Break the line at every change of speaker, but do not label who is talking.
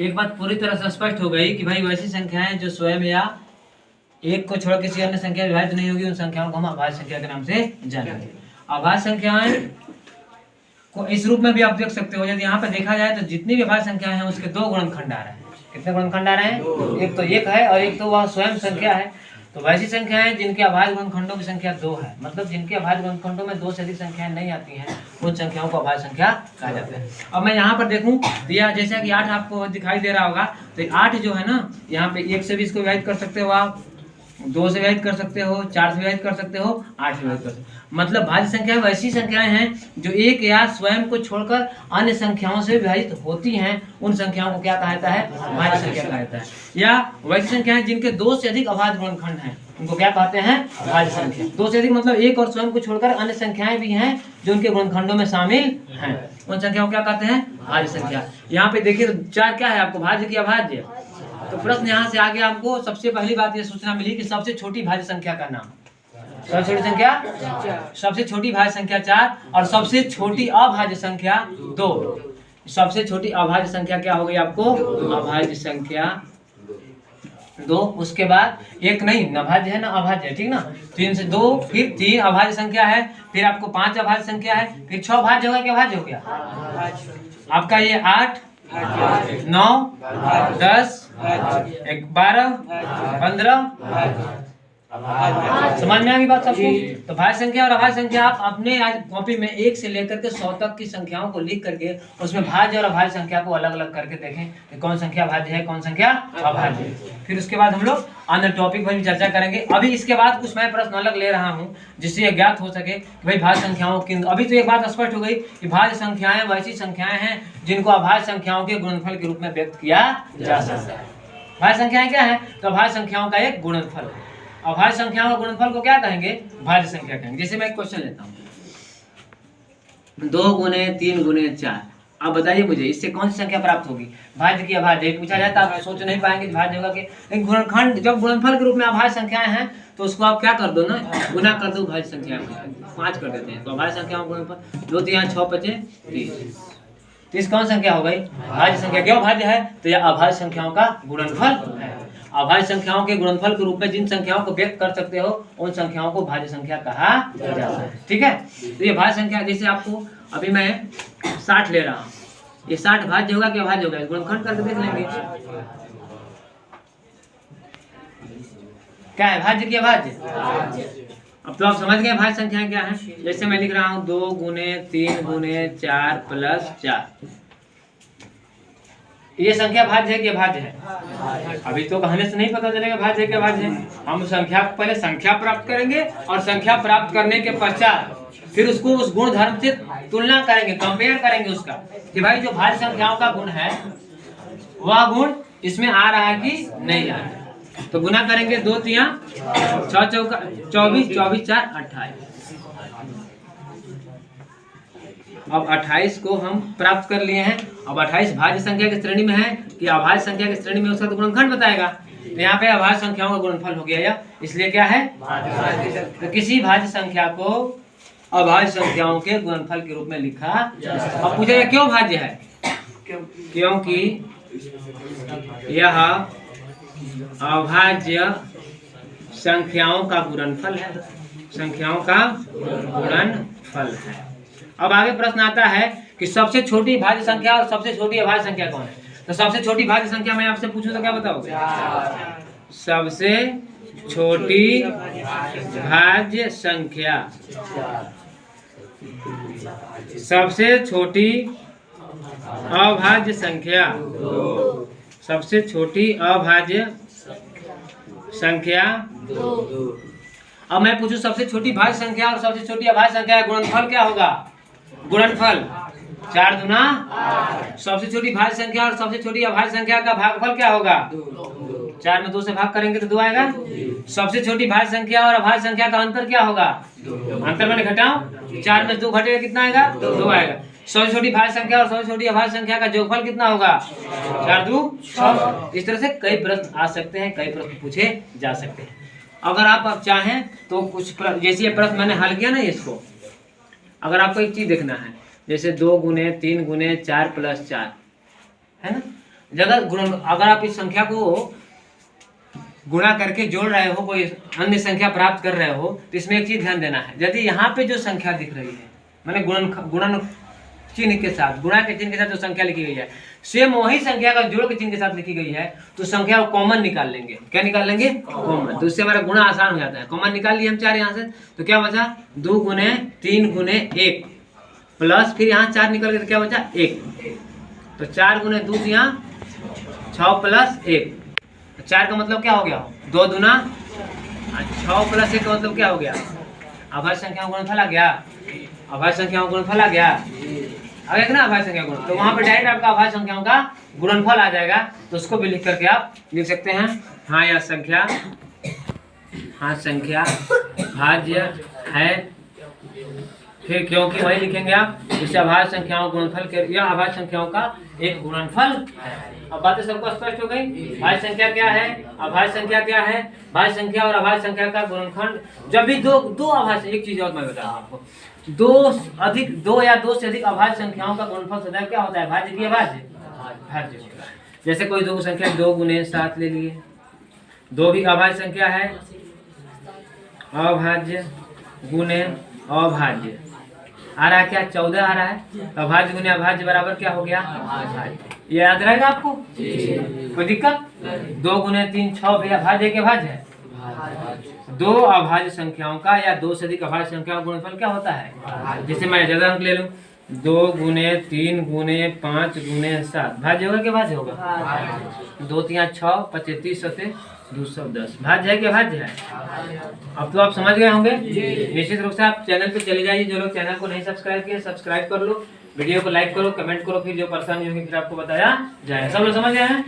एक बात पूरी तरह से स्पष्ट हो गई कि भाई वैसी संख्याएं जो स्वयं या एक को छोड़ किसी अन्य संख्या विभाजित नहीं होगी, उन संख्याओं को हम अभाज्य संख्या के नाम से जानेंगे। अभाज्य संख्याएं को इस रूप में भी आप देख सकते हो। यदि यहाँ पे देखा जाए तो जितनी भी अभाज्य संख्याएं हैं उसके दो गुणनखंड आ रहे हैं। कितने गुणनखंड आ रहे हैं? एक तो एक है और एक तो वह स्वयं संख्या है। तो वैसी संख्याएं जिनके अभाज्य गुणनखंडों की संख्या 2 है, मतलब जिनके अभाज्य गुणनखंडों में 2 से अधिक संख्याएं नहीं आती हैं, उन संख्याओं को अभाज्य संख्या कहा जाता है। अब मैं यहाँ पर देखूं दिया जैसा कि 8 आपको दिखाई दे रहा होगा, तो 8 जो है ना, यहाँ पे 1 से भी इसको विभाजित कर सकते हो आप, 2 से विभाजित कर सकते हो, 4 से विभाजित कर सकते हो, 8 से विभाजित कर सकते हो। मतलब भाज्य संख्याएं वैसी संख्याएं हैं जो एक या स्वयं को छोड़कर अन्य संख्याओं से विभाजित होती हैं, उन संख्याओं को क्या कहा जाता है? भाज्य संख्या कहा जाता है। या वैसी संख्याएं जिनके 2 से अधिक अभाज्य गुणनखंड हैं, उनको क्या कहते हैं? भाज्य संख्या। 2 से अधिक मतलब एक और स्वयं को छोड़कर अन्य संख्याएं भी हैं जो उनके गुणनखंडों में शामिल हैं, उन संख्याओं को क्या कहते हैं? भाज्य संख्या। यहाँ पे देखिए 4 क्या है आपको, भाज्य की अभाज्य? तो प्रश्न यहाँ से आगे हमको सबसे पहली बात ये सूचना मिली कि सबसे छोटी भाज्य संख्या का नाम। सबसे छोटी संख्या, सबसे छोटी भाज्य संख्या 4 और सबसे छोटी अभाज्य संख्या 2। सबसे छोटी अभाज्य संख्या क्या हो गई आपको? अभाज्य संख्या 2। उसके बाद एक नहीं, नभाज्य है ना अभाज्य है, ठीक ना। 3 से 2, फिर 3 अभाज्य संख्या है, फिर आपको 5 अभाज्य संख्या है, फिर 6 भाज्य होगा। क्या भाज्य हो गया आपका? ये 8, 9, 10, 12, 15। समझ में आ गई बात सबको? तो भाज्य संख्या और अभाज्य संख्या आप अपने आज कॉपी में 1 से लेकर के 100 तक की संख्याओं को लिख करके उसमें भाज्य और अभाज्य संख्या को अलग अलग करके देखें कि कौन संख्या भाज्य है, कौन संख्या अभाज्य है। फिर उसके बाद हम लोग अन्य टॉपिक पर भी चर्चा करेंगे। अभी इसके बाद कुछ मैं प्रश्न अलग ले रहा हूँ जिससे यह ज्ञात हो सके कि भाई भाज्य संख्याओं की। अभी तो एक बात स्पष्ट हो गई कि भाज्य संख्याएं वैसी संख्याएं हैं जिनको अभाज्य संख्याओं के गुणनफल के रूप में व्यक्त किया जा सकता है। भाज्य संख्याएं क्या है? तो अभाज्य संख्याओं का एक गुणनफल है। अभाज्य संख्याओं का गुणनफल को क्या कहेंगे? भाज्य संख्या कहेंगे। जैसे मैं एक क्वेश्चन लेता हूँ, 2 गुने 3 गुने 4। अब बताइए मुझे इससे कौन सी संख्या प्राप्त होगी? भाज्य की अभाज्य पूछा जाए तो आप सोच नहीं पाएंगे भाज्य होगा कि। लेकिन गुणनखंड जब गुणनफल के रूप में अभाज्य संख्याएं हैं तो उसको आप क्या कर दो ना, गुना कर दो भाज्य संख्या 5 कर देते हैं। तो अभाज्य संख्याओं का गुणनफल 2 3 6 5 30। 30 कौन संख्या हो गई? भाज्य संख्या। क्यों भाज्य है? तो यह अभाज्य संख्याओं का गुणनफल है। अभाज्य संख्याओं के गुणनफल के रूप में जिन संख्याओं को व्यक्त कर सकते हो उन संख्याओं को भाज्य संख्या कहा जाता है। ठीक है, तो ये भाज्य संख्या, जैसे आपको अभी मैं 60 ले रहा हूँ, ये 60 भाज्य होगा कि अभाज्य होगा? गुणनखंड करके देख लेंगे क्या है, भाज्य की अभाज्य। अब तो आप समझ गए भाज्य संख्याएं क्या है। जैसे मैं लिख रहा हूँ 2 गुने 3 गुने 4 प्लस 4। ये संख्या भाज्य है कि अभाज्य है? अभी तो कहने से नहीं पता चलेगा भाज्य है कि अभाज्य है। हम संख्या पहले संख्या प्राप्त करेंगे और संख्या प्राप्त करने के पश्चात फिर उसको उस गुण धर्म से तुलना करेंगे, कंपेयर करेंगे उसका कि भाई जो भाज्य संख्याओं का गुण है वह गुण इसमें आ रहा है कि नहीं आ रहा है। तो गुना करेंगे 2 3 6 चौका 24, 24 4 28। अब 28 को हम प्राप्त कर लिए हैं। अब 28 भाज्य संख्या की श्रेणी में है कि अभाज्य संख्या की श्रेणी में, उसका तो गुणनखंड बताएगा। तो यहाँ पे अभाज्य संख्याओं का गुणनफल हो गया या, इसलिए क्या है? तो किसी भाज्य संख्या को अभाज्य संख्याओं के गुणनफल के रूप में लिखा। अब पूछेगा क्यों भाज्य है? क्योंकि यह अभाज्य संख्याओं का गुणनफल है, संख्याओं का गुणनफल है। अब आगे प्रश्न आता है कि सबसे छोटी भाज्य संख्या और सबसे छोटी अभाज्य संख्या कौन है? तो सबसे छोटी भाज्य संख्या मैं आपसे पूछूं तो क्या बताओगे? सबसे छोटी भाज्य संख्या, सबसे छोटी अभाज्य संख्या, सबसे छोटी अभाज्य संख्या 2। अब मैं पूछूं सबसे छोटी भाज्य संख्या और सबसे छोटी अभाज्य संख्या का गुणनफल क्या होगा? गुणनफल 4 दूना 8। सबसे छोटी भाज्य संख्या और सबसे छोटी अभाज्य संख्या का भागफल क्या होगा? 4 में 2 से भाग करेंगे तो 2 आएगा। सबसे छोटी भाज्य संख्या और अभाज्य संख्या का अंतर क्या होगा? अंतर मैंने घटाओ, 4 में 2 घटेगा कितना आएगा? 2 आएगा। सबसे छोटी भाज्य संख्या और सबसे छोटी अभाज्य संख्या का जोगफल कितना होगा? 4 2 6। इस तरह से कई प्रश्न आ सकते हैं, कई प्रश्न पूछे जा सकते हैं। अगर आप चाहें तो कुछ जैसे ये प्रश्न मैंने हल किया ना, इसको अगर आपको एक चीज देखना है, जैसे 2 गुने 3 गुने 4 प्लस 4 है ना, जगह गुणन, अगर आप इस संख्या को गुणा करके जोड़ रहे हो, कोई अन्य संख्या प्राप्त कर रहे हो, तो इसमें एक चीज ध्यान देना है। यदि यहाँ पे जो संख्या दिख रही है, मैंने गुणन चिन्ह के साथ, गुणा के चिन्ह के साथ जो संख्या लिखी गई है, सेम वही संख्या का जोड़ के चिन्ह के साथ लिखी गई है, तो संख्या को कॉमन निकाल लेंगे। क्या निकाल लेंगे? कॉमन। तो इससे हमारा गुणा आसान हो जाता है। कॉमन निकाल लिए हम 4 यहाँ से, तो क्या बचा? 2 गुने 3 गुने 1 प्लस फिर यहाँ 4 निकल गए तो क्या बचा? 1। तो 4 गुने 2 दिया 6 प्लस 1। 4 का मतलब क्या हो गया? 2 दूना 6 प्लस 1 का मतलब क्या हो गया? अभाज्य संख्याओं का गुणनफल आ गया। अभाज्य संख्याओं का गुणनफल आ गया, आ गया ना अभाज्य संख्या गुण। तो वहां पे डायरेक्ट आपका अभाज्य संख्याओं का गुणनफल आ जाएगा। तो उसको भी लिख करके आप लिख सकते हैं, हाँ यह संख्या, हाँ संख्या भाज्य है। फिर क्योंकि वही लिखेंगे आप, जिससे अभाज्य संख्याओं गुणनफल के, यह अभाज्य संख्याओं का एक गुणनफल है। अब बातें सबको स्पष्ट हो गई। भाज्य संख्या क्या है, अभाज्य संख्या क्या है, भाज्य संख्या और अभाज्य संख्या का गुणनखंड। जब भी दो अभाज्य, एक चीज और मैं बता रहा हूं आपको, दो या दो से अधिक अभाज्य संख्याओं का गुणनफल सदैव क्या होता है? भाज्य की अभाज्य? भाज्य होता है। जैसे कोई दो संख्या 2 गुने 7 ले लिए, 2 भी अभाज्य संख्या है, अभाज्य गुने अभाज्य आ रहा है क्या? 14 आ रहा है। अभाज्य गुने अभाज्य बराबर क्या हो गया? ये याद रहेगा आपको? कोई दिक्कत? 2 गुने 3 6 भी अभाज्य के अभाज्य है। 2 अभाज्य संख्याओं का या 2 से अधिक अभाज्य संख्याओं का गुणनफल क्या होता है? जैसे मैं ज्यादा अंक ले लूं, 2 गुने 3 गुने 5 गुने 7 भाज्य होगा कि भाज्य होगा? 2 3 6 25 7 210 भाज्य है कि भाज्य है? अब तो आप समझ गए होंगे। निश्चित रूप से आप चैनल पे चले जाइए, जो लोग चैनल को नहीं सब्सक्राइब किए सब्सक्राइब कर लो, वीडियो को लाइक करो, कमेंट करो, फिर जो परेशानी होगी फिर आपको बताया जाए। सब लोग समझ गए हैं?